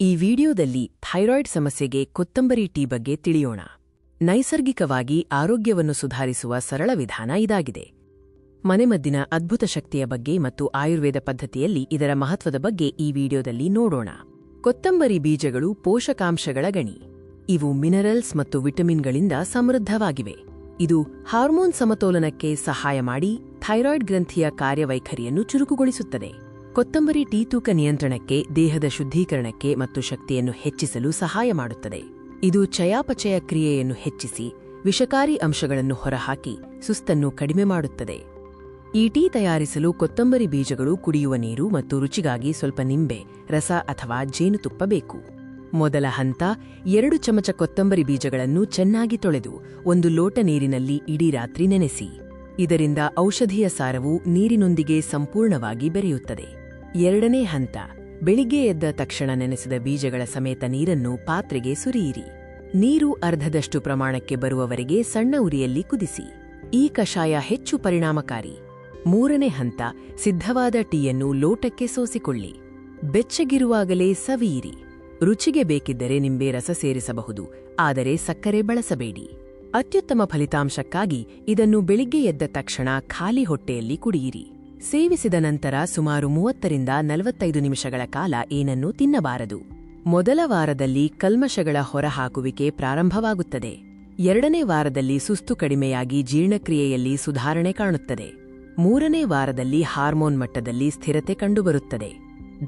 ಈ ವಿಡಿಯೋದಲ್ಲಿ ಥೈರಾಯ್ಡ್ ಸಮಸ್ಯೆಗೆ ಕೊತ್ತಂಬರಿ ಟೀ ಬಗ್ಗೆ ತಿಳಿಯೋಣ. ನೈಸರ್ಗಿಕವಾಗಿ ಆರೋಗ್ಯವನ್ನು ಸುಧಾರಿಸುವ ಸರಳ ವಿಧಾನ ಇದಾಗಿದೆ. ಮನೆಮದ್ದಿನ ಅದ್ಭುತ ಶಕ್ತಿಯ ಬಗ್ಗೆ ಮತ್ತು ಆಯುರ್ವೇದ ಪದ್ಧತಿಯಲ್ಲಿ ಇದರ ಮಹತ್ವದ ಬಗ್ಗೆ ಈ ವಿಡಿಯೋದಲ್ಲಿ ನೋಡೋಣ. ಕೊತ್ತಂಬರಿ ಬೀಜಗಳು ಪೋಷಕಾಂಶಗಳ ಗಣಿ. ಇವು ಮಿನರಲ್ಸ್ ಮತ್ತು ವಿಟಮಿನ್ಗಳಿಂದ ಸಮೃದ್ಧವಾಗಿವೆ. ಇದು ಹಾರ್ಮೋನ್ ಸಮತೋಲನಕ್ಕೆ ಸಹಾಯ ಮಾಡಿ ಥೈರಾಯ್ಡ್ ಗ್ರಂಥಿಯ ಕಾರ್ಯವೈಖರಿಯನ್ನು ಚುರುಕುಗೊಳಿಸುತ್ತದೆ. ಕೊತ್ತಂಬರಿ ಟೀ ತೂಕ ನಿಯಂತ್ರಣಕ್ಕೆ, ದೇಹದ ಶುದ್ಧೀಕರಣಕ್ಕೆ ಮತ್ತು ಶಕ್ತಿಯನ್ನು ಹೆಚ್ಚಿಸಲು ಸಹಾಯ ಮಾಡುತ್ತದೆ. ಇದು ಚಯಾಪಚಯ ಕ್ರಿಯೆಯನ್ನು ಹೆಚ್ಚಿಸಿ, ವಿಷಕಾರಿ ಅಂಶಗಳನ್ನು ಹೊರಹಾಕಿ, ಸುಸ್ತನ್ನು ಕಡಿಮೆ ಮಾಡುತ್ತದೆ. ಈ ಟೀ ತಯಾರಿಸಲು ಕೊತ್ತಂಬರಿ ಬೀಜಗಳು, ಕುಡಿಯುವ ನೀರು ಮತ್ತು ರುಚಿಗಾಗಿ ಸ್ವಲ್ಪ ನಿಂಬೆ ರಸ ಅಥವಾ ಜೇನುತುಪ್ಪ ಬೇಕು. ಮೊದಲ ಹಂತ, 2 ಚಮಚ ಕೊತ್ತಂಬರಿ ಬೀಜಗಳನ್ನು ಚೆನ್ನಾಗಿ ತೊಳೆದು 1 ಲೋಟ ನೀರಿನಲ್ಲಿ ಇಡೀ ರಾತ್ರಿ ನೆನೆಸಿ. ಇದರಿಂದ ಔಷಧೀಯ ಸಾರವು ನೀರಿನೊಂದಿಗೆ ಸಂಪೂರ್ಣವಾಗಿ ಬೆರೆಯುತ್ತದೆ. 2ನೇ ಹಂತ, ಬೆಳಿಗ್ಗೆ ಎದ್ದ ತಕ್ಷಣ ನೆನೆಸಿದ ಬೀಜಗಳ ಸಮೇತ ನೀರನ್ನು ಪಾತ್ರೆಗೆ ಸುರಿಯಿರಿ. ನೀರು ಅರ್ಧದಷ್ಟು ಪ್ರಮಾಣಕ್ಕೆ ಬರುವವರೆಗೆ ಸಣ್ಣ ಉರಿಯಲ್ಲಿ ಕುದಿಸಿ. ಈ ಕಷಾಯ ಹೆಚ್ಚು ಪರಿಣಾಮಕಾರಿ. 3ನೇ ಹಂತ, ಸಿದ್ಧವಾದ ಟೀಯನ್ನು ಲೋಟಕ್ಕೆ ಸೋಸಿಕೊಳ್ಳಿ. ಬೆಚ್ಚಗಿರುವಾಗಲೇ ಸವಿಯಿರಿ. ರುಚಿಗೆ ಬೇಕಿದ್ದರೆ ನಿಂಬೆ ರಸ ಸೇರಿಸಬಹುದು, ಆದರೆ ಸಕ್ಕರೆ ಬಳಸಬೇಡಿ. ಅತ್ಯುತ್ತಮ ಫಲಿತಾಂಶಕ್ಕಾಗಿ ಇದನ್ನು ಬೆಳಿಗ್ಗೆ ಎದ್ದ ತಕ್ಷಣ ಖಾಲಿ ಹೊಟ್ಟೆಯಲ್ಲಿ ಕುಡಿಯಿರಿ. ಸೇವಿಸಿದ ನಂತರ ಸುಮಾರು 30ರಿಂದ 45 ನಿಮಿಷಗಳ ಕಾಲ ಏನನ್ನೂ ತಿನ್ನಬಾರದು. ಮೊದಲ ವಾರದಲ್ಲಿ ಕಲ್ಮಶಗಳ ಹೊರಹಾಕುವಿಕೆ ಪ್ರಾರಂಭವಾಗುತ್ತದೆ. 2ನೇ ವಾರದಲ್ಲಿ ಸುಸ್ತು ಕಡಿಮೆಯಾಗಿ ಜೀರ್ಣಕ್ರಿಯೆಯಲ್ಲಿ ಸುಧಾರಣೆ ಕಾಣುತ್ತದೆ. 3ನೇ ವಾರದಲ್ಲಿ ಹಾರ್ಮೋನ್ ಮಟ್ಟದಲ್ಲಿ ಸ್ಥಿರತೆ ಕಂಡುಬರುತ್ತದೆ.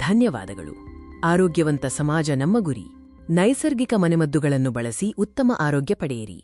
ಧನ್ಯವಾದಗಳು. ಆರೋಗ್ಯವಂತ ಸಮಾಜ ನಮ್ಮ ಗುರಿ. ನೈಸರ್ಗಿಕ ಮನೆಮದ್ದುಗಳನ್ನು ಬಳಸಿ ಉತ್ತಮ ಆರೋಗ್ಯ ಪಡೆಯಿರಿ.